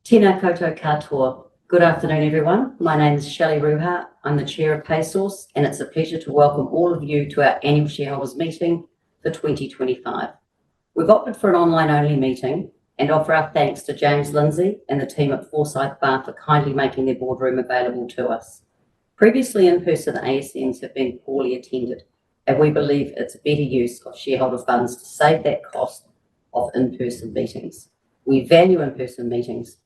Tēnā koutou katoa. Good afternoon, everyone. My name is Shelley Ruha. I'm the Chair of PaySauce, and it's a pleasure to welcome all of you to our annual shareholders meeting for 2025. We've opted for an online-only meeting and offer our thanks to James Lindsay and the team at Forsyth Bar for kindly making their boardroom available to us. Previously in-person ASMs have been poorly attended, and we believe it's a better use of shareholder funds to save that cost of in-person meetings. We value in-person meetings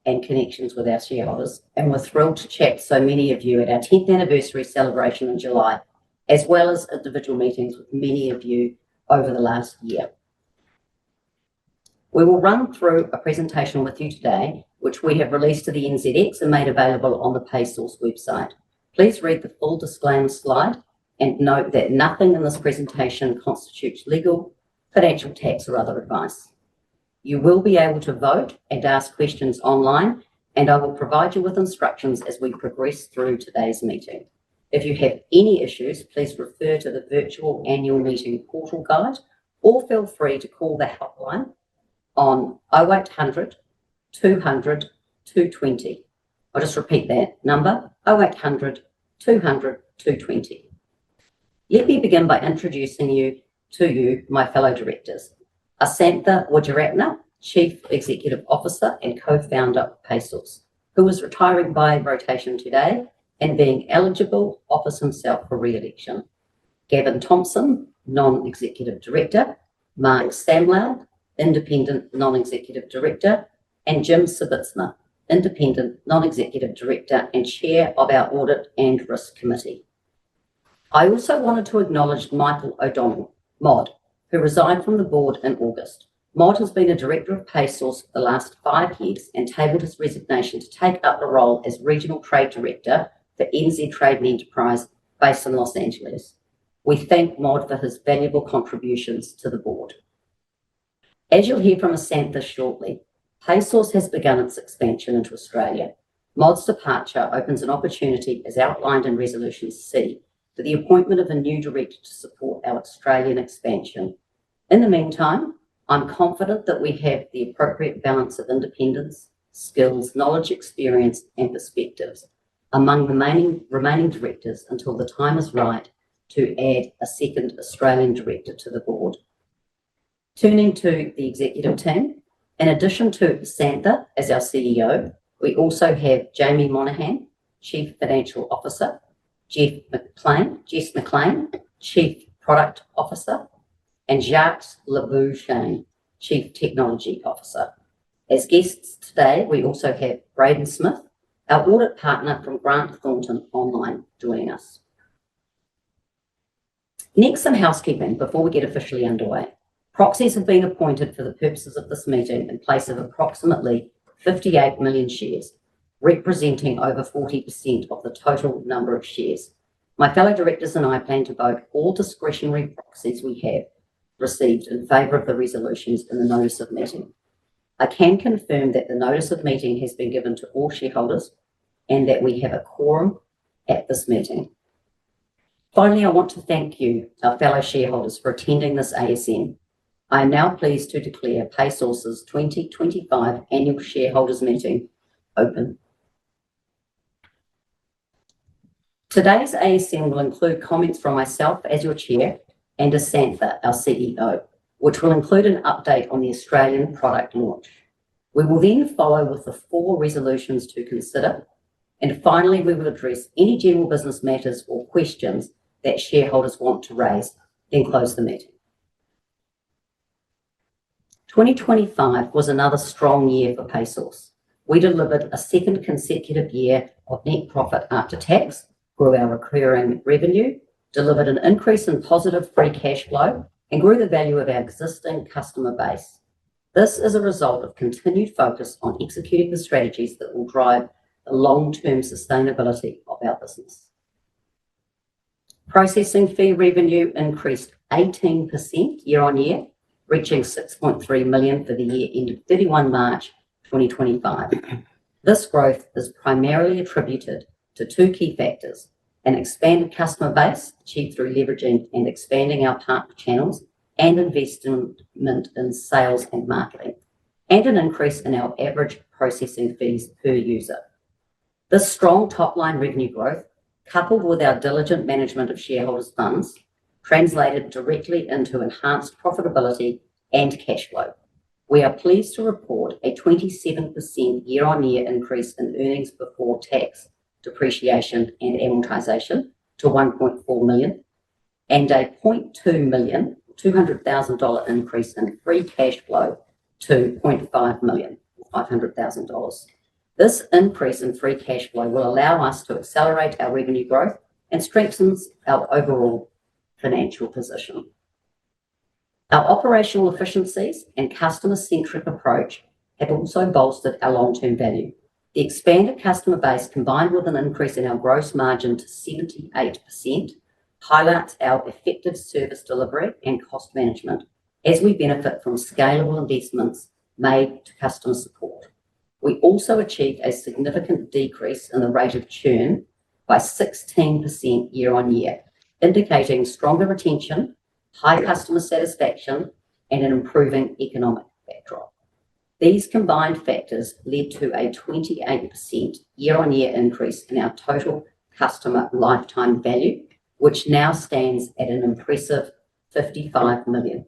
and connections with our shareholders, and we're thrilled to chat so many of you at our 10th anniversary celebration in July, as well as individual meetings with many of you over the last year. We will run through a presentation with you today, which we have released to the NZX and made available on the PaySauce website. Please read the full disclaimer slide and note that nothing in this presentation constitutes legal, financial, tax, or other advice. You will be able to vote and ask questions online, and I will provide you with instructions as we progress through today's meeting. If you have any issues, please refer to the virtual annual meeting portal guide, or feel free to call the helpline on 0800 200 220. I'll just repeat that number, 0800 200 220. Let me begin by introducing you to my fellow directors. Asantha Wijeratne, Chief Executive Officer and co-founder of PaySauce, who is retiring by rotation today and being eligible, offers himself for re-election. Gavin Thompson, Non-Executive Director, Mark Samlau, Independent Non-Executive Director, and Jim Savitsma, Independent Non-Executive Director and Chair of our Audit and Risk Committee. I also wanted to acknowledge Michael O'Donnell, Mod, who resigned from the board in August. Mod has been a director of PaySauce for the last 5 years and tabled his resignation to take up the role as Regional Trade Director for NZ Trade and Enterprise based in Los Angeles. We thank Mod for his valuable contributions to the board. As you'll hear from Asantha shortly, PaySauce has begun its expansion into Australia. Mod's departure opens an opportunity, as outlined in Resolution C, for the appointment of a new director to support our Australian expansion. In the meantime, I'm confident that we have the appropriate balance of independence, skills, knowledge, experience, and perspectives among the remaining directors until the time is right to add a second Australian director to the board. Turning to the executive team, in addition to Asantha as our CEO, we also have Jamie Monaghan, Chief Financial Officer, Jess McLean, Chief Product Officer, and Jacques Labouche, Chief Technology Officer. As guests today, we also have Braden Smith, our audit partner from Grant Thornton Online, joining us. Next, some housekeeping before we get officially underway. Proxies have been appointed for the purposes of this meeting in place of approximately 58 million shares, representing over 40% of the total number of shares. My fellow directors and I plan to vote all discretionary proxies we have received in favour of the resolutions in the notice of meeting. I can confirm that the notice of meeting has been given to all shareholders and that we have a quorum at this meeting. Finally, I want to thank you, our fellow shareholders, for attending this ASM. I am now pleased to declare PaySauce's 2025 annual shareholders meeting open. Today's ASM will include comments from myself as your chair and Asantha, our CEO, which will include an update on the Australian product launch. We will then follow with the 4 resolutions to consider, and finally we will address any general business matters or questions that shareholders want to raise, then close the meeting. 2025 was another strong year for PaySauce. We delivered a second consecutive year of net profit after tax, grew our recurring revenue, delivered an increase in positive free cash flow, and grew the value of our existing customer base. This is a result of continued focus on executing the strategies that will drive the long-term sustainability of our business. Processing fee revenue increased 18% year on year, reaching 6.3 million for the year ended 31 March 2025. This growth is primarily attributed to 2 key factors: an expanded customer base achieved through leveraging and expanding our partner channels and investment in sales and marketing. and an increase in our average processing fees per user. This strong top-line revenue growth, coupled with our diligent management of shareholders' funds, translated directly into enhanced profitability and cash flow. We are pleased to report a 27% year-on-year increase in earnings before tax, depreciation and amortization to $1.4 million, and a $0.2 million, $200,000 increase in free cash flow to $0.5 million, $500,000. This increase in free cash flow will allow us to accelerate our revenue growth and strengthens our overall financial position. Our operational efficiencies and customer-centric approach have also bolstered our long-term value. The expanded customer base, combined with an increase in our gross margin to 78%, highlights our effective service delivery and cost management as we benefit from scalable investments made to customer support. We also achieved a significant decrease in the rate of churn by 16% year-on-year, indicating stronger retention, high customer satisfaction, and an improving economic backdrop. These combined factors led to a 28% year-on-year increase in our total customer lifetime value, which now stands at an impressive $55 million.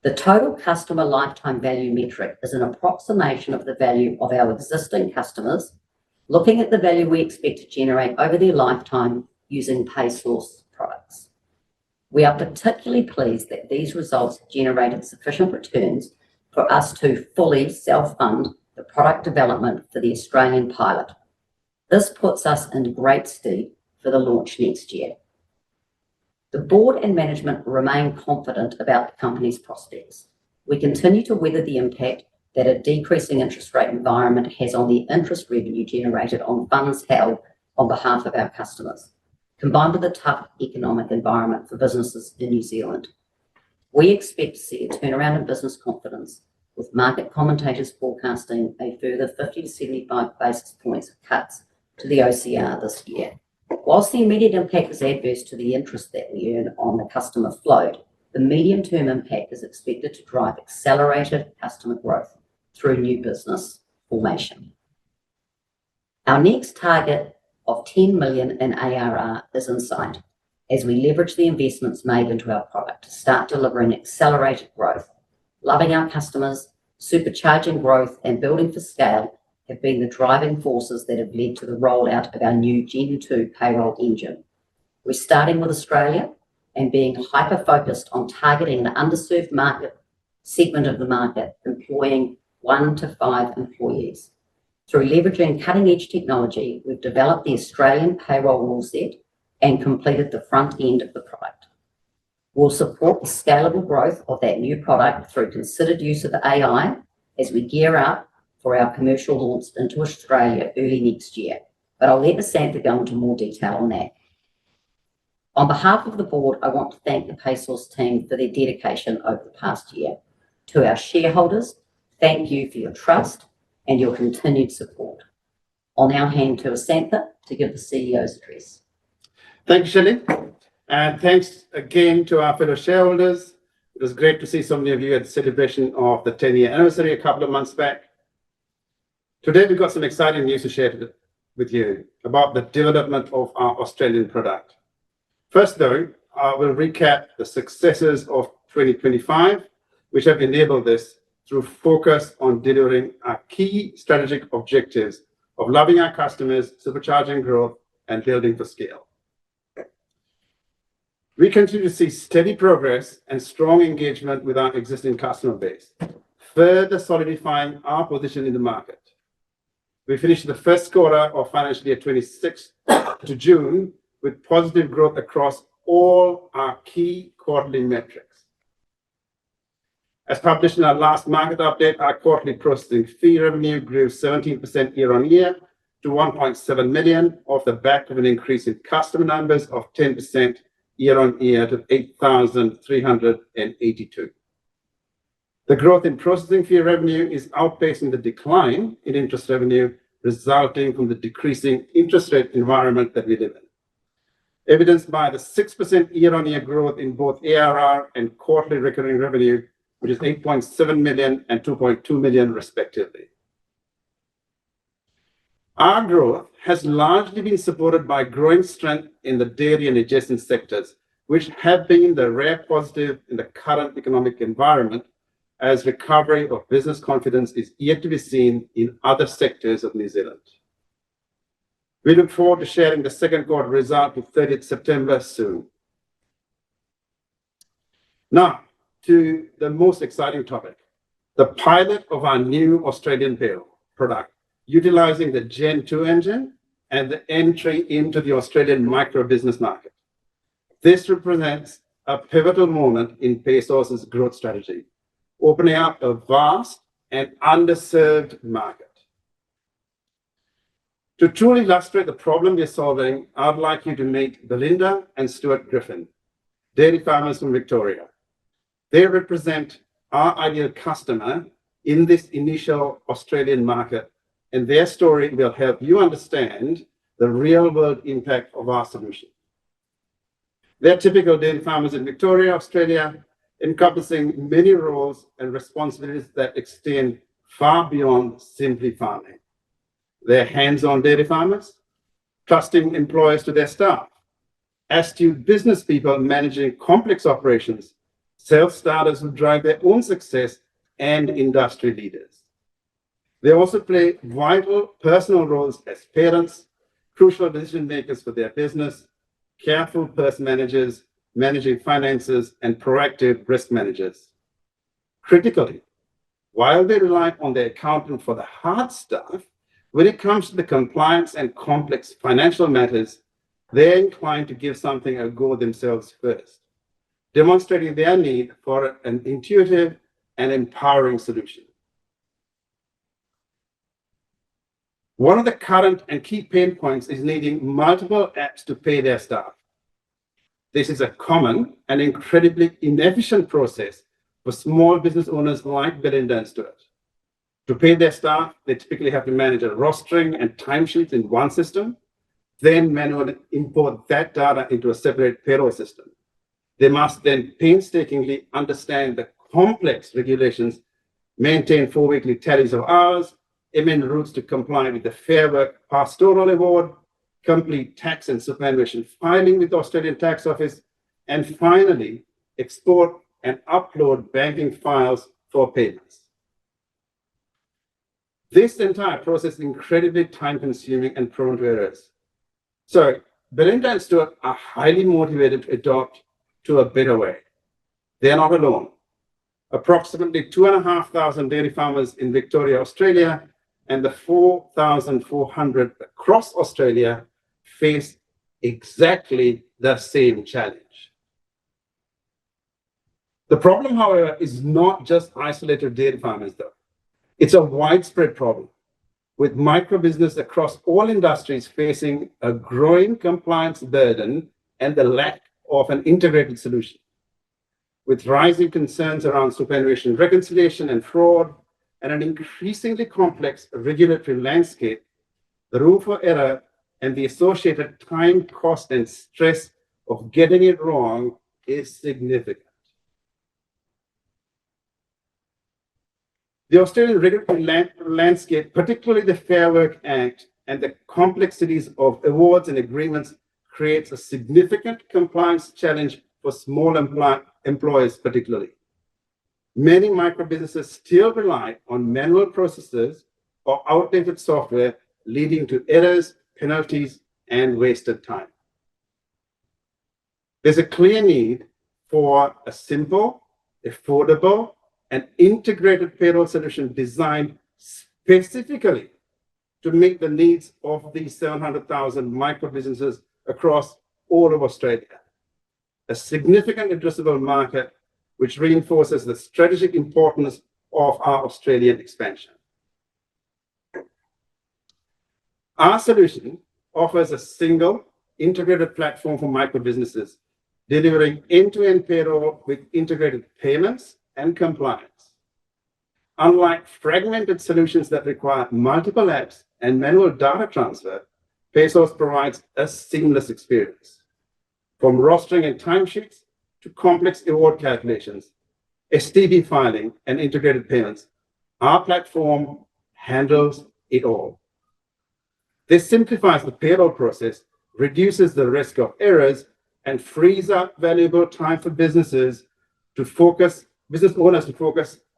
The total customer lifetime value metric is an approximation of the value of our existing customers, looking at the value we expect to generate over their lifetime using PaySauce products. We are particularly pleased that these results have generated sufficient returns for us to fully self-fund the product development for the Australian pilot. This puts us in great stead for the launch next year. The board and management remain confident about the company's prospects. We continue to weather the impact that a decreasing interest rate environment has on the interest revenue generated on funds held on behalf of our customers, combined with a tough economic environment for businesses in New Zealand. We expect to see a turnaround in business confidence, with market commentators forecasting a further 50 to 75 basis points of cuts to the OCR this year. Whilst the immediate impact is adverse to the interest that we earn on the customer float, the medium-term impact is expected to drive accelerated customer growth through new business formation. Our next target of 10 million in ARR is in sight as we leverage the investments made into our product to start delivering accelerated growth. Loving our customers, supercharging growth, and building for scale have been the driving forces that have led to the rollout of our new Gen 2 payroll engine. We're starting with Australia and being hyper-focused on targeting an underserved market segment of the market, employing 1 to 5 employees. Through leveraging cutting-edge technology, we've developed the Australian payroll rule set and completed the front end of the product. We'll support the scalable growth of that new product through considered use of AI as we gear up for our commercial launch into Australia early next year. But I'll let Asantha go into more detail on that. On behalf of the board, I want to thank the PaySauce team for their dedication over the past year. To our shareholders, thank you for your trust and your continued support. I'll now hand to Asantha to give the CEO's address. Thank you, Shelley. And thanks again to our fellow shareholders. It was great to see so many of you at the celebration of the 10-year anniversary a couple of months back. Today, we've got some exciting news to share with you about the development of our Australian product. First, though, I will recap the successes of 2025, which have enabled this through focus on delivering our key strategic objectives of loving our customers, supercharging growth, and building for scale. We continue to see steady progress and strong engagement with our existing customer base, further solidifying our position in the market. We finished the first quarter of financial year 26 to June with positive growth across all our key quarterly metrics. As published in our last market update, our quarterly processing fee revenue grew 17% year-on-year to $1.7 million, off the back of an increase in customer numbers of 10% year-on-year to 8,382. The growth in processing fee revenue is outpacing the decline in interest revenue, resulting from the decreasing interest rate environment that we live in, evidenced by the 6% year-on-year growth in both ARR and quarterly recurring revenue, which is 8.7 million and 2.2 million respectively. Our growth has largely been supported by growing strength in the dairy and adjacent sectors, which have been the rare positive in the current economic environment, as recovery of business confidence is yet to be seen in other sectors of New Zealand. We look forward to sharing the second quarter result with 30th September soon. Now, to the most exciting topic, the pilot of our new Australian payroll product, utilizing the Gen 2 engine and the entry into the Australian micro business market. This represents a pivotal moment in PaySauce's growth strategy, opening up a vast and underserved market. To truly illustrate the problem we're solving, I'd like you to meet Belinda and Stuart Griffin, dairy farmers from Victoria. They represent our ideal customer in this initial Australian market, and their story will help you understand the real-world impact of our solution. They're typical dairy farmers in Victoria, Australia, encompassing many roles and responsibilities that extend far beyond simply farming. They're hands-on dairy farmers, trusting employers to their staff, astute business people managing complex operations, self-starters who drive their own success, and industry leaders. They also play vital personal roles as parents, crucial decision makers for their business, careful purse managers, managing finances, and proactive risk managers. Critically, while they rely on their accountant for the hard stuff, when it comes to the compliance and complex financial matters, they're inclined to give something a go themselves first, demonstrating their need for an intuitive and empowering solution. One of the current and key pain points is needing multiple apps to pay their staff. This is a common and incredibly inefficient process for small business owners like Belinda and Stuart. To pay their staff, they typically have to manage a rostering and timesheets in one system, then manually import that data into a separate payroll system. They must then painstakingly understand the complex regulations, maintain 4 weekly tallies of hours, amend routes to comply with the Fair Work Pastoral Award, complete tax and superannuation filing with the Australian Tax Office, and finally, export and upload banking files for payments. This entire process is incredibly time-consuming and prone to errors. So, Belinda and Stuart are highly motivated to adopt to a better way. They are not alone. Approximately 2,500 dairy farmers in Victoria, Australia, and the 4,400 across Australia face exactly the same challenge. The problem, however, is not just isolated dairy farmers, though. It's a widespread problem, with micro-business across all industries facing a growing compliance burden and the lack of an integrated solution. With rising concerns around superannuation reconciliation and fraud, and an increasingly complex regulatory landscape, the room for error and the associated time, cost, and stress of getting it wrong is significant. The Australian regulatory landscape, particularly the Fair Work Act and the complexities of awards and agreements, creates a significant compliance challenge for small employers particularly. Many micro-businesses still rely on manual processes or outdated software, leading to errors, penalties, and wasted time. There's a clear need for a simple, affordable, and integrated payroll solution designed specifically to meet the needs of these 700,000 micro-businesses across all of Australia. A significant addressable market which reinforces the strategic importance of our Australian expansion. Our solution offers a single integrated platform for micro-businesses, delivering end-to-end payroll with integrated payments and compliance. Unlike fragmented solutions that require multiple apps and manual data transfer, PaySauce provides a seamless experience. From rostering and timesheets to complex award calculations, STB filing, and integrated payments, our platform handles it all. This simplifies the payroll process, reduces the risk of errors, and frees up valuable time for business owners to focus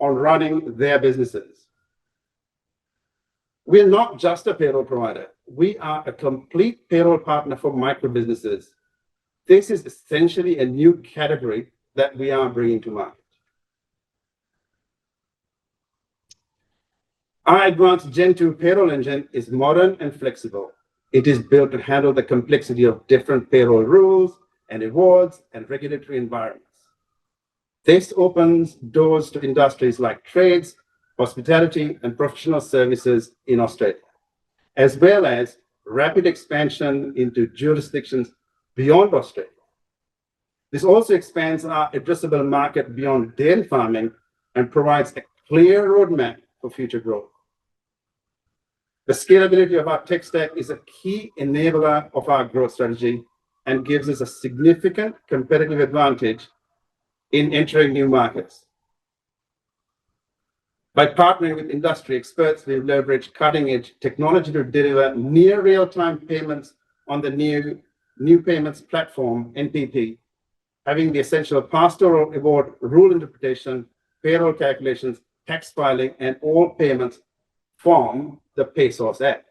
on running their businesses. We're not just a payroll provider. We are a complete payroll partner for micro businesses. This is essentially a new category that we are bringing to market. Our advanced Gen 2 payroll engine is modern and flexible. It is built to handle the complexity of different payroll rules and awards and regulatory environments. This opens doors to industries like trades, hospitality, and professional services in Australia, as well as rapid expansion into jurisdictions beyond Australia. This also expands our addressable market beyond dairy farming and provides a clear roadmap for future growth. The scalability of our tech stack is a key enabler of our growth strategy and gives us a significant competitive advantage in entering new markets. By partnering with industry experts, we've leveraged cutting-edge technology to deliver near real-time payments on the new payments platform, NPP, having the essential pastoral award rule interpretation, payroll calculations, tax filing, and all payments from the PaySauce app.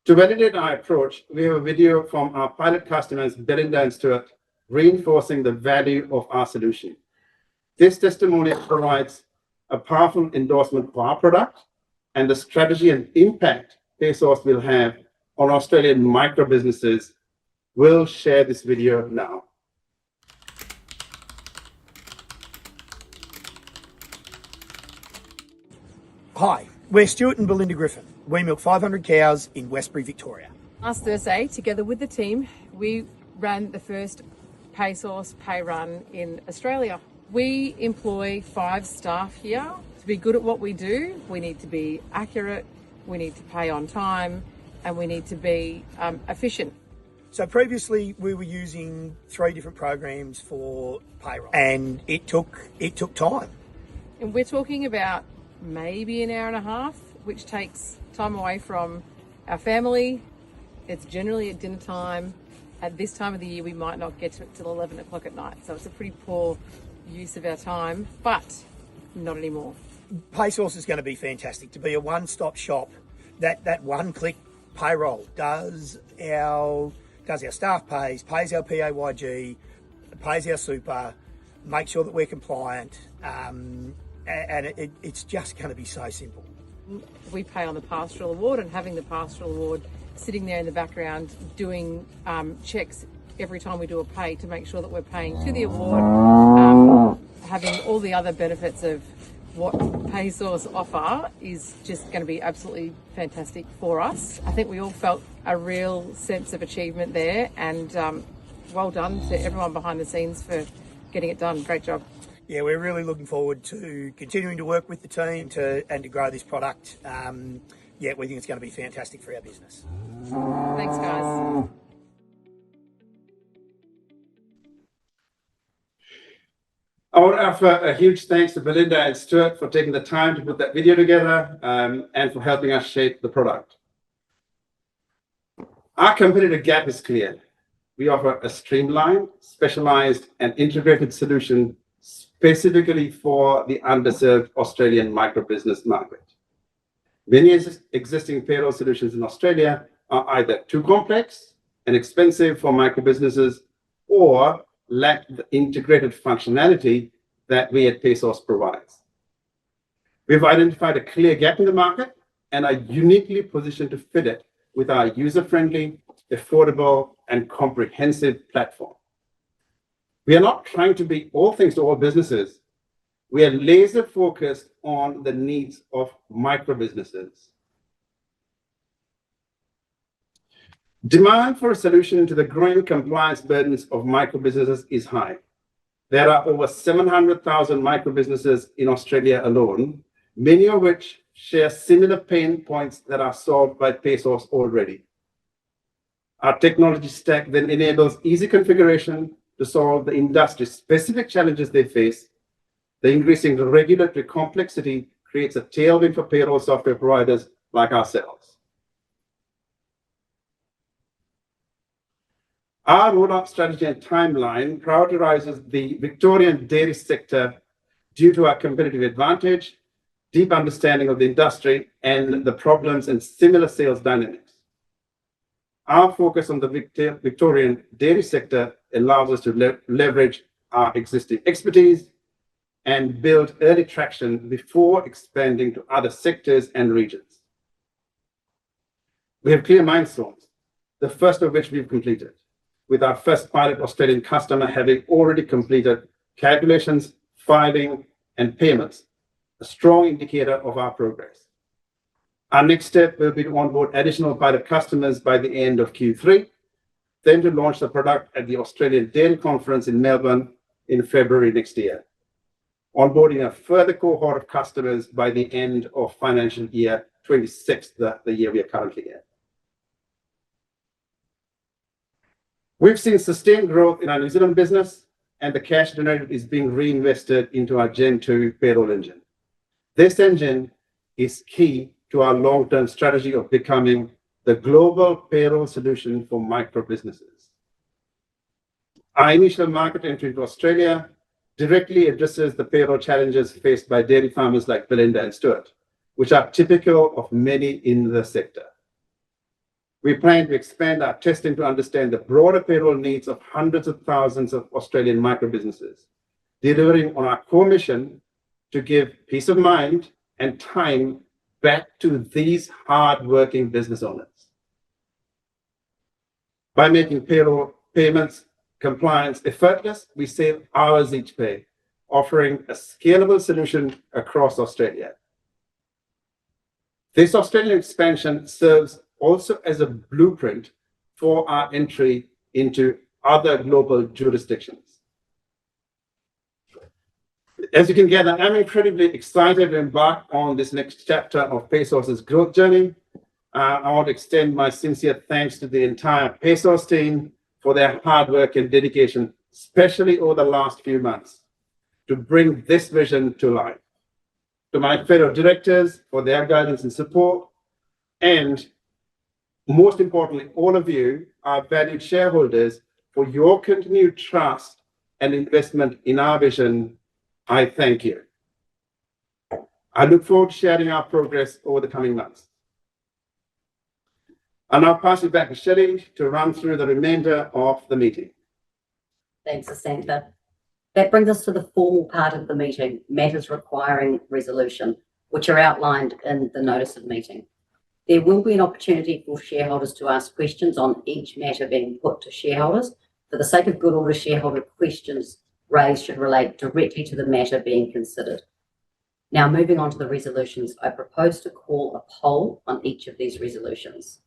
To validate our approach, we have a video from our pilot customers, Belinda and Stuart, reinforcing the value of our solution. This testimonial provides a powerful endorsement for our product and the strategy and impact PaySauce will have on Australian micro businesses. We'll share this video now. Hi, we're Stuart and Belinda Griffin. We milk 500 cows in Westbury, Victoria. Last Thursday, together with the team, we ran the first PaySauce pay run in Australia. We employ 5 staff here. To be good at what we do, we need to be accurate, we need to pay on time, and we need to be efficient. So previously we were using 3 different programs for payroll, and it took time. And we're talking about maybe an hour and a half, which takes time away from our family. It's generally at dinner time. At this time of the year, we might not get to it till 11 o'clock at night. So it's a pretty poor use of our time, but not anymore. PaySauce is going to be fantastic to be a one-stop shop. That one-click payroll does our staff pays our PAYG, pays our super, make sure that we're compliant, and it's just going to be so simple. We pay on the pastoral award, and having the pastoral award sitting there in the background doing checks every time we do a pay to make sure that we're paying to the award, having all the other benefits of what PaySauce offer is just going to be absolutely fantastic for us. I think we all felt a real sense of achievement there, and well done to everyone behind the scenes for getting it done. Great job. Yeah, we're really looking forward to continuing to work with the team to grow this product. Yeah, we think it's going to be fantastic for our business. Thanks, guys. I want to offer a huge thanks to Belinda and Stuart for taking the time to put that video together and for helping us shape the product. Our competitive gap is clear. We offer a streamlined, specialized, and integrated solution specifically for the underserved Australian microbusiness market. Many existing payroll solutions in Australia are either too complex and expensive for microbusinesses or lack the integrated functionality that we at PaySauce provides. We've identified a clear gap in the market and are uniquely positioned to fit it with our user-friendly, affordable, and comprehensive platform. We are not trying to be all things to all businesses. We are laser focused on the needs of micro businesses. Demand for a solution to the growing compliance burdens of micro businesses is high. There are over 700,000 micro businesses in Australia alone, many of which share similar pain points that are solved by PaySauce already. Our technology stack then enables easy configuration, to solve the industry-specific challenges they face. The increasing regulatory complexity creates a tailwind for payroll software providers like ourselves. Our rollout strategy and timeline prioritizes the Victorian dairy sector due to our competitive advantage, deep understanding of the industry, and the problems and similar sales dynamics. Our focus on the Victorian dairy sector allows us to leverage our existing expertise and build early traction before expanding to other sectors and regions. We have clear milestones, the first of which we've completed, with our first pilot Australian customer having already completed calculations, filing, and payments, a strong indicator of our progress. Our next step will be to onboard additional pilot customers by the end of Q3, then to launch the product at the Australian Dairy Conference in Melbourne in February next year, onboarding a further cohort of customers by the end of financial year 26, the year we are currently in. We've seen sustained growth in our New Zealand business, and the cash generated is being reinvested into our Gen 2 payroll engine. This engine is key to our long-term strategy of becoming the global payroll solution for micro businesses. Our initial market entry into Australia directly addresses the payroll challenges faced by dairy farmers like Belinda and Stuart, which are typical of many in the sector. We plan to expand our testing to understand the broader payroll needs of hundreds of thousands of Australian micro businesses, delivering on our core mission to give peace of mind and time back to these hard-working business owners. By making payroll payments compliance effortless, we save hours each pay, offering a scalable solution across Australia. This Australian expansion serves also as a blueprint for our entry into other global jurisdictions. As you can gather, I'm incredibly excited to embark on this next chapter of PaySauce's growth journey. I want to extend my sincere thanks to the entire PaySauce team for their hard work and dedication, especially over the last few months, to bring this vision to life. To my fellow directors for their guidance and support, and most importantly, all of you, our valued shareholders, for your continued trust and investment in our vision. I thank you. I look forward to sharing our progress over the coming months. I'll now pass it back to Shelley to run through the remainder of the meeting. Thanks, Asantha. That brings us to the formal part of the meeting, matters requiring resolution, which are outlined in the notice of meeting. There will be an opportunity for shareholders to ask questions on each matter being put to shareholders. For the sake of good order, shareholder questions raised should relate directly to the matter being considered. Now, moving on to the resolutions, I propose to call a poll on each of these resolutions.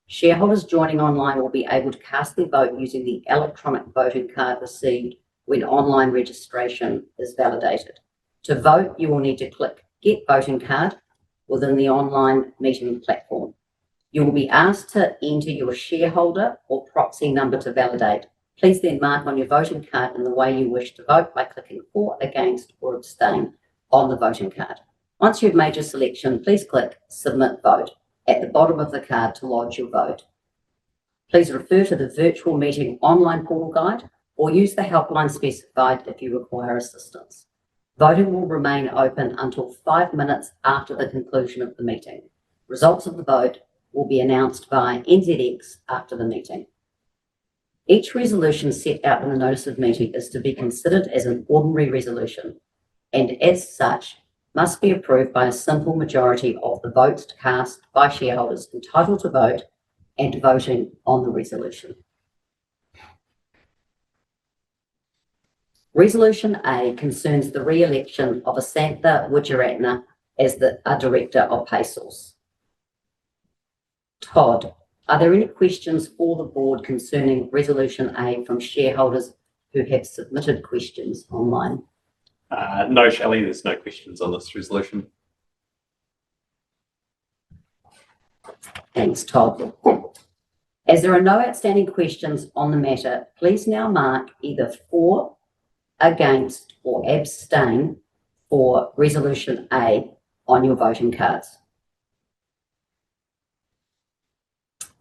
Shareholders joining online will be able to cast their vote using the electronic voting card received when online registration is validated. To vote, you will need to click Get Voting Card within the online meeting platform. You will be asked to enter your shareholder or proxy number to validate. Please then mark on your voting card in the way you wish to vote by clicking For, Against, or Abstain on the voting card. Once you've made your selection, please click Submit Vote at the bottom of the card to lodge your vote. Please refer to the virtual meeting online portal guide or use the helpline specified if you require assistance. Voting will remain open until 5 minutes after the conclusion of the meeting. Results of the vote will be announced by NZX after the meeting. Each resolution set out in the notice of meeting is to be considered as an ordinary resolution, and as such must be approved by a simple majority of the votes cast by shareholders entitled to vote and voting on the resolution. Resolution A concerns the re-election of Asantha Wijeratne as a director of PaySauce. Todd, are there any questions for the board concerning Resolution A from shareholders who have submitted questions online? No, Shelley, there's no questions on this resolution. Thanks, Todd. As there are no outstanding questions on the matter, please now mark either for, against, or abstain for Resolution A on your voting cards.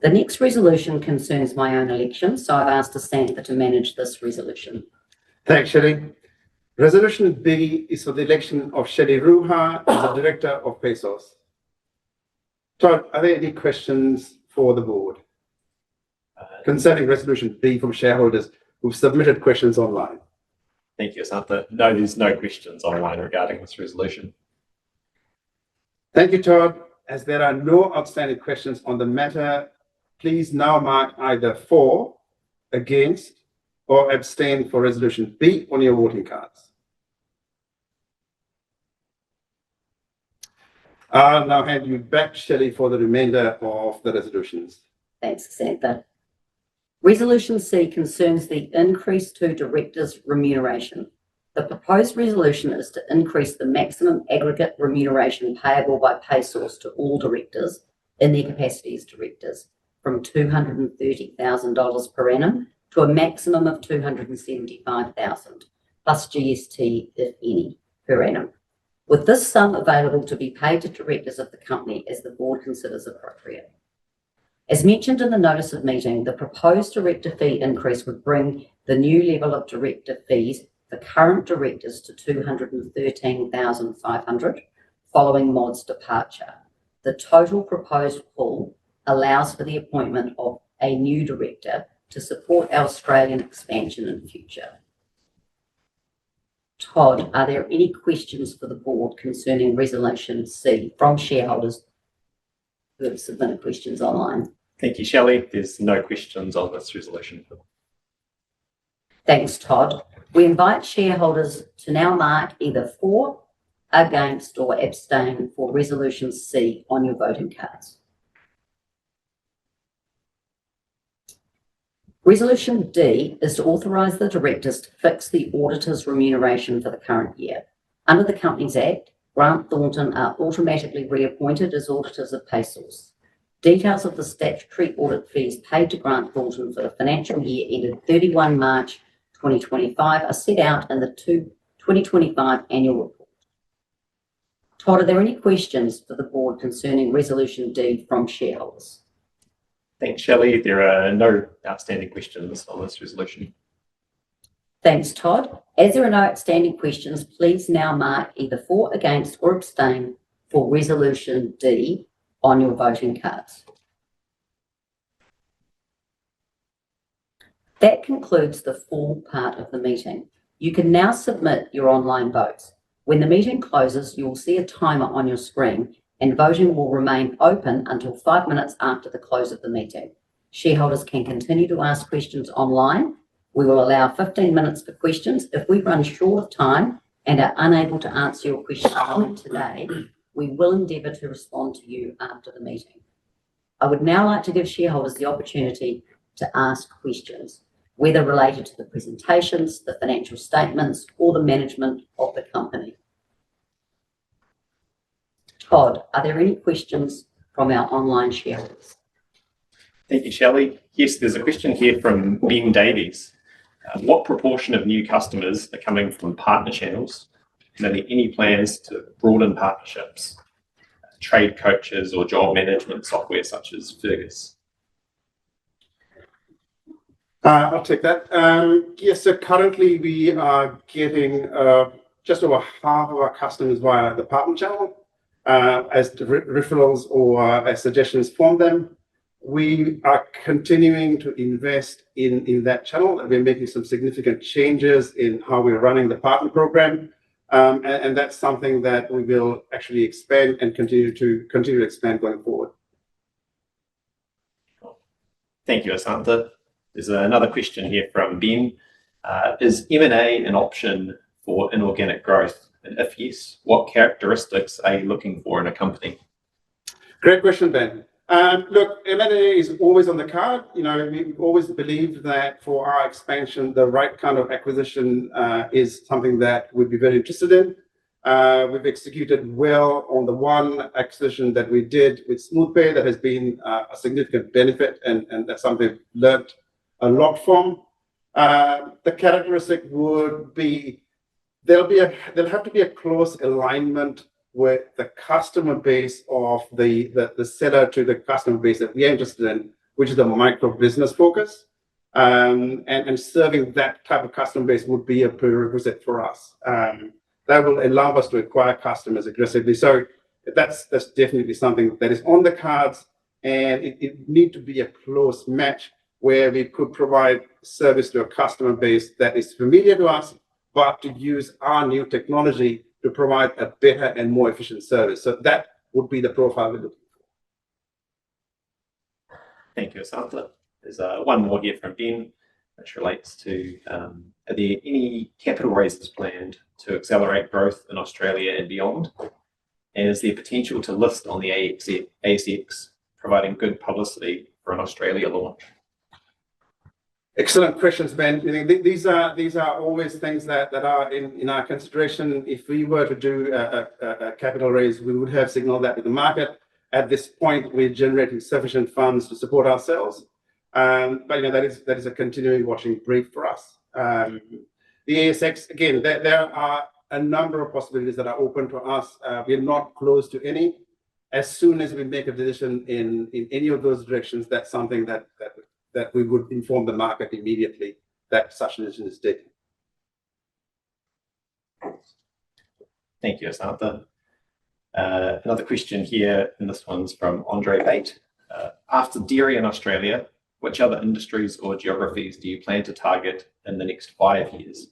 The next resolution concerns my own election, so I've asked Asantha to manage this resolution. Thanks, Shelley. Resolution B is for the election of Shelley Ruha as the Director of PaySauce. Todd, are there any questions for the board concerning Resolution B from shareholders who've submitted questions online? Thank you, Asantha. No, there's no questions online regarding this resolution. Thank you, Todd. As there are no outstanding questions on the matter, please now mark either for, against, or abstain for Resolution B on your voting cards. I'll now hand you back, Shelley, for the remainder of the resolutions. Thanks, Asantha. Resolution C concerns the increase to directors' remuneration. The proposed resolution is to increase the maximum aggregate remuneration payable by PaySauce to all directors in their capacity as directors from $230,000 per annum to a maximum of $275,000 plus GST, if any, per annum, with this sum available to be paid to directors of the company as the board considers appropriate. As mentioned in the notice of meeting, the proposed director fee increase would bring the new level of director fees for current directors to $213,500 following Maud's departure. The total proposed pool allows for the appointment of a new director to support our Australian expansion in future. Todd, are there any questions for the board concerning Resolution C from shareholders who have submitted questions online? Thank you, Shelley. There's no questions on this resolution. Thanks, Todd. We invite shareholders to now mark either for, against, or abstain for Resolution C on your voting cards. Resolution D is to authorise the directors to fix the auditor's remuneration for the current year. Under the Companies Act, Grant Thornton are automatically reappointed as auditors of PaySauce. Details of the statutory audit fees paid to Grant Thornton for the financial year ended 31 March 2025 are set out in the 2025 annual report. Todd, are there any questions for the board concerning Resolution D from shareholders? Thanks, Shelley. There are no outstanding questions on this resolution. Thanks, Todd. As there are no outstanding questions, please now mark either for, against, or abstain for Resolution D on your voting cards. That concludes the full part of the meeting. You can now submit your online votes. When the meeting closes, you will see a timer on your screen and voting will remain open until 5 minutes after the close of the meeting. Shareholders can continue to ask questions online. We will allow 15 minutes for questions. If we run short of time and are unable to answer your question today, we will endeavour to respond to you after the meeting. I would now like to give shareholders the opportunity to ask questions, whether related to the presentations, the financial statements, or the management of the company. Todd, are there any questions from our online shareholders? Thank you, Shelley. Yes, there's a question here from Ben Davies. What proportion of new customers are coming from partner channels? And are there any plans to broaden partnerships, trade coaches or job management software such as Fergus? I'll take that. Yes, so currently we are getting just over half of our customers via the partner channel as referrals or as suggestions from them. We are continuing to invest in that channel. We're making some significant changes in how we're running the partner program. And that's something that we will actually expand and continue to expand going forward. Thank you, Asantha. There's another question here from Ben. Is M&A an option for inorganic growth? And if yes, what characteristics are you looking for in a company? Great question, Ben. Look, M&A is always on the card. You know, we always believe that for our expansion, the right kind of acquisition is something that we'd be very interested in. We've executed well on the one acquisition that we did with SmoothPay that has been a significant benefit, and that's something we've learned a lot from. The characteristic would be there'll have to be a close alignment with the customer base of the seller to the customer base that we are interested in, which is the micro business focus. And serving that type of customer base would be a prerequisite for us. That will allow us to acquire customers aggressively. So that's definitely something that is on the cards, and it need to be a close match where we could provide service to a customer base that is familiar to us, but to use our new technology to provide a better and more efficient service. So that would be the profile we're looking for. Thank you, Asantha. There's one more here from Ben, which relates to, are there any capital raises planned to accelerate growth in Australia and beyond? And is there potential to list on the ASX, providing good publicity for an Australia launch? Excellent questions, Ben. These are always things that are in our consideration. If we were to do a capital raise, we would have signaled that to the market. At this point, we're generating sufficient funds to support ourselves. But that is a continuing watching brief for us. The ASX, again, there are a number of possibilities that are open to us. We're not close to any. As soon as we make a decision in any of those directions, that's something that we would inform the market immediately that such a decision is taken. Thank you, Asantha. Another question here, and this one's from Andre Bate. After dairy in Australia, which other industries or geographies do you plan to target in the next 5 years?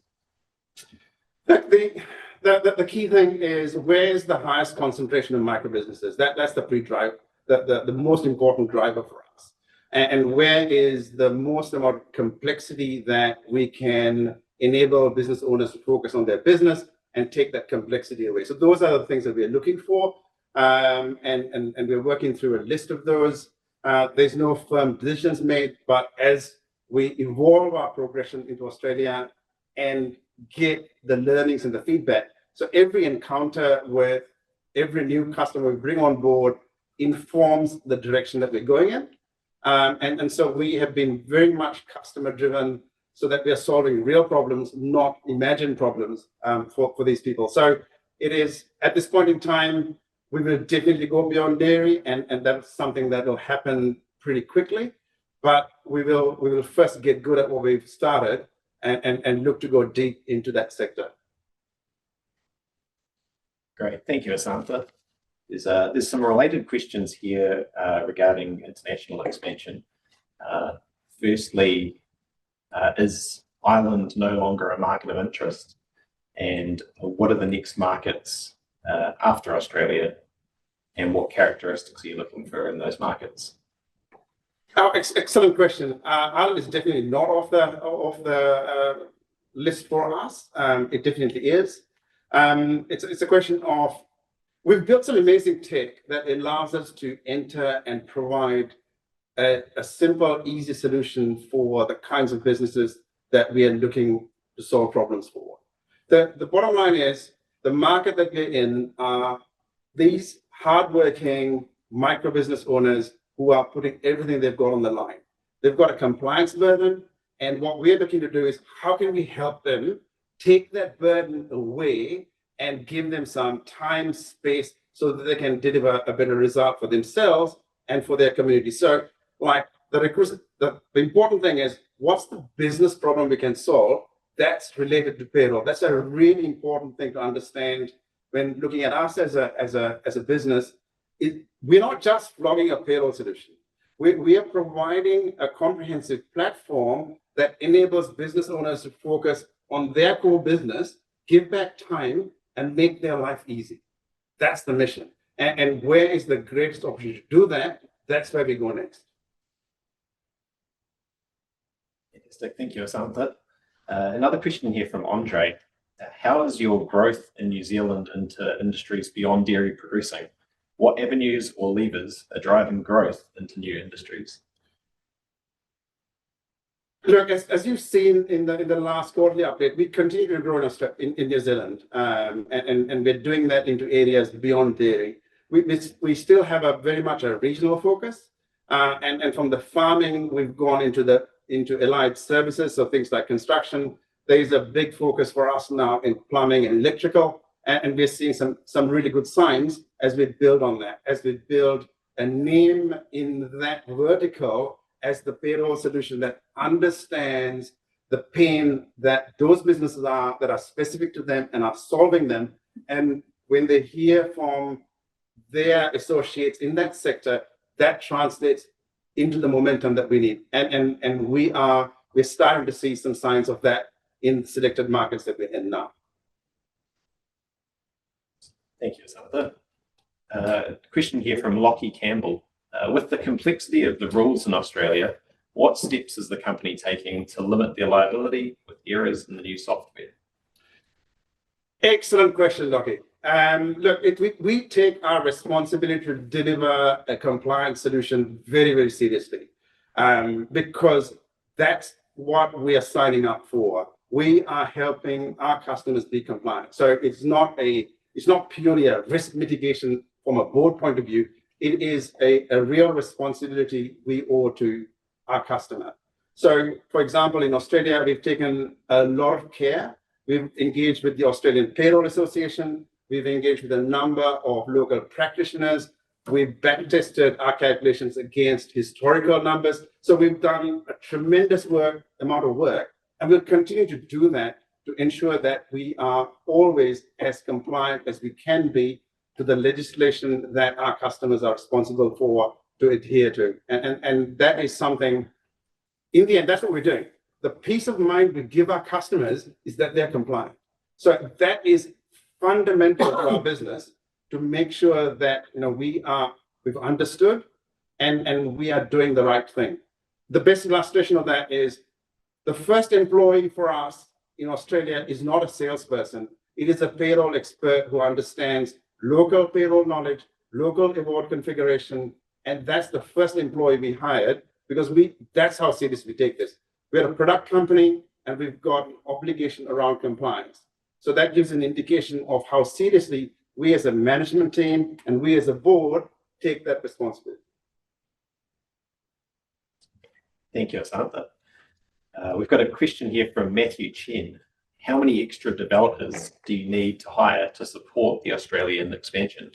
The key thing is, where's the highest concentration of micro businesses? That's the pre-drive, the most important driver for us. And where is the most amount of complexity that we can enable business owners to focus on their business and take that complexity away? So those are the things that we're looking for, and we're working through a list of those. There's no firm decisions made, but as we evolve our progression into Australia and get the learnings and the feedback, so every encounter with every new customer we bring on board informs the direction that we're going in. And so we have been very much customer driven, so that we are solving real problems, not imagined problems, for these people. So it is, at this point in time, we will definitely go beyond dairy, and that's something that will happen pretty quickly. But we will first get good at what we've started and look to go deep into that sector. Great, thank you, Asantha. There's some related questions here regarding international expansion. Firstly, is Ireland no longer a market of interest? And what are the next markets after Australia? And what characteristics are you looking for in those markets? Oh, excellent question. Ireland is definitely not off the list for us. It definitely is. It's a question of, we've built some amazing tech that allows us to enter and provide a simple, easy solution for the kinds of businesses that we are looking to solve problems for. The bottom line is, the market that we're in are these hardworking micro business owners who are putting everything they've got on the line. They've got a compliance burden, and what we're looking to do is, how can we help them take that burden away and give them some time, space, so that they can deliver a better result for themselves and for their community. So, like, the important thing is, what's the business problem we can solve that's related to payroll? That's a really important thing to understand when looking at us as a business. We're not just flogging a payroll solution. We are providing a comprehensive platform that enables business owners to focus on their core business, give back time, and make their life easy. That's the mission. And where is the greatest opportunity to do that? That's where we go next. Fantastic. Thank you, Asantha. Another question here from Andre. How is your growth in New Zealand into industries beyond dairy progressing? What avenues or levers are driving growth into new industries? Look, as you've seen in the last quarterly update, we continue to grow in New Zealand, and we're doing that into areas beyond dairy. We still have a very much a regional focus, and from the farming, we've gone into allied services, so things like construction. There is a big focus for us now in plumbing and electrical, and we're seeing some really good signs as we build on that, as we build a name in that vertical as the payroll solution that understands the pain that those businesses are that are specific to them and are solving them. And when they hear from their associates in that sector, that translates into the momentum that we need. And we're starting to see some signs of that in selected markets that we're in now. Thank you, Asantha. Question here from Lockie Campbell. With the complexity of the rules in Australia, what steps is the company taking to limit their liability with errors in the new software? Excellent question, Lockie. Look, we take our responsibility to deliver a compliant solution very, very seriously, because that's what we are signing up for. We are helping our customers be compliant. So it's not purely a risk mitigation from a board point of view. It is a real responsibility we owe to our customer. So, for example, in Australia, we've taken a lot of care. We've engaged with the Australian Payroll Association. We've engaged with a number of local practitioners. We've back-tested our calculations against historical numbers. So we've done a tremendous amount of work, and we'll continue to do that to ensure that we are always as compliant as we can be to the legislation that our customers are responsible for to adhere to. And that is something, in the end, that's what we're doing. The peace of mind we give our customers is that they're compliant. So that is fundamental to our business, to make sure that we've understood and we are doing the right thing. The best illustration of that is the first employee for us in Australia is not a salesperson. It is a payroll expert who understands local payroll knowledge, local award configuration, and that's the first employee we hired because that's how serious we take this. We're a product company and we've got an obligation around compliance. So that gives an indication of how seriously we as a management team and we as a board take that responsibility. Thank you, Asantha. We've got a question here from Matthew Chen. How many extra developers do you need to hire to support the Australian expansion?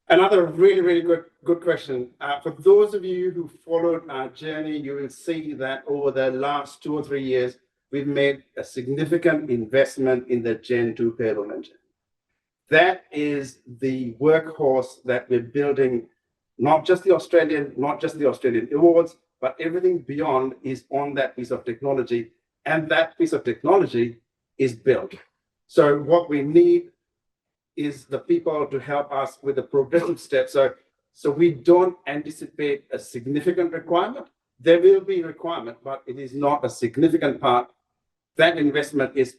Another really, really good question. For those of you who followed our journey, you will see that over the last 2 or 3 years, we've made a significant investment in the Gen 2 payroll engine. That is the workhorse that we're building, not just the Australian awards, but everything beyond is on that piece of technology. And that piece of technology is built. So what we need is the people to help us with the progressive steps. So we don't anticipate a significant requirement. There will be a requirement, but it is not a significant part. That investment is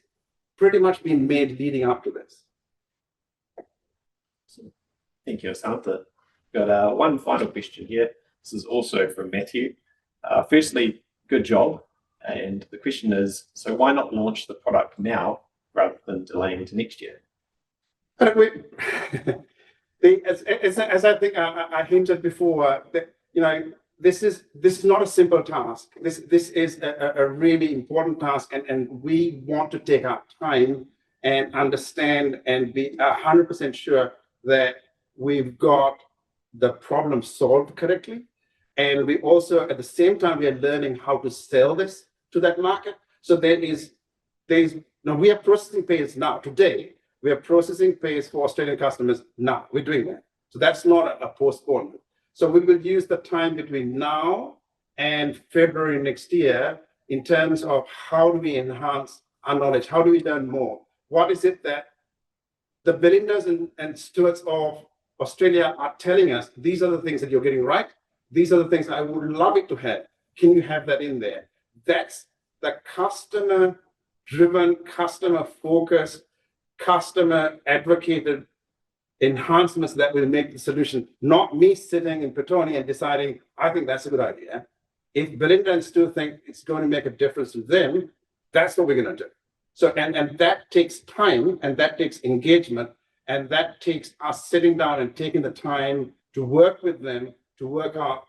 pretty much being made leading up to this. Thank you, Asantha. Got one final question here. This is also from Matthew. Firstly, good job. And the question is, so why not launch the product now rather than delaying into next year? As I think I hinted before, that this is not a simple task. This is a really important task, and we want to take our time and understand and be 100% sure that we've got the problem solved correctly. And we also, at the same time, we are learning how to sell this to that market. So we are processing pays now. Today, we are processing pays for Australian customers now. We're doing that. So that's not a postponement. So we will use the time between now and February next year in terms of how do we enhance our knowledge? How do we learn more? What is it that the Belindas and stewards of Australia are telling us? These are the things that you're getting right. These are the things I would love it to have. Can you have that in there? That's the customer-driven, customer-focused, customer-advocated enhancements that will make the solution, not me sitting in Petone and deciding, I think that's a good idea. If Belinda and Stu think it's going to make a difference to them, that's what we're going to do. So, and that takes time, and that takes engagement, and that takes us sitting down and taking the time to work with them to work out,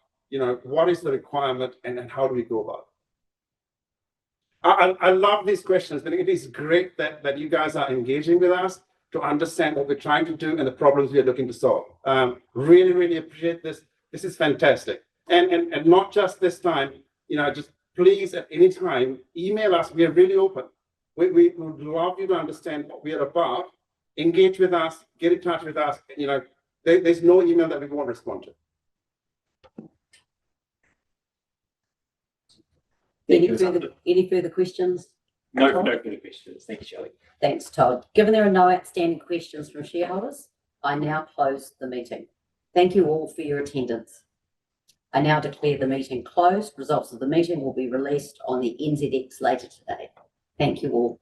what is the requirement and how do we go about it. I love these questions. I think it is great that you guys are engaging with us to understand what we're trying to do and the problems we are looking to solve. Really, really appreciate this. This is fantastic. And not just this time, just please at any time, email us. We are really open. We would love you to understand what we are about. Engage with us, get in touch with us. There's no email that we won't respond to. Any further questions? No further questions. Thank you, Shelley. Thanks, Todd. Given there are no outstanding questions from shareholders, I now close the meeting. Thank you all for your attendance. I now declare the meeting closed. Results of the meeting will be released on the NZX later today. Thank you all.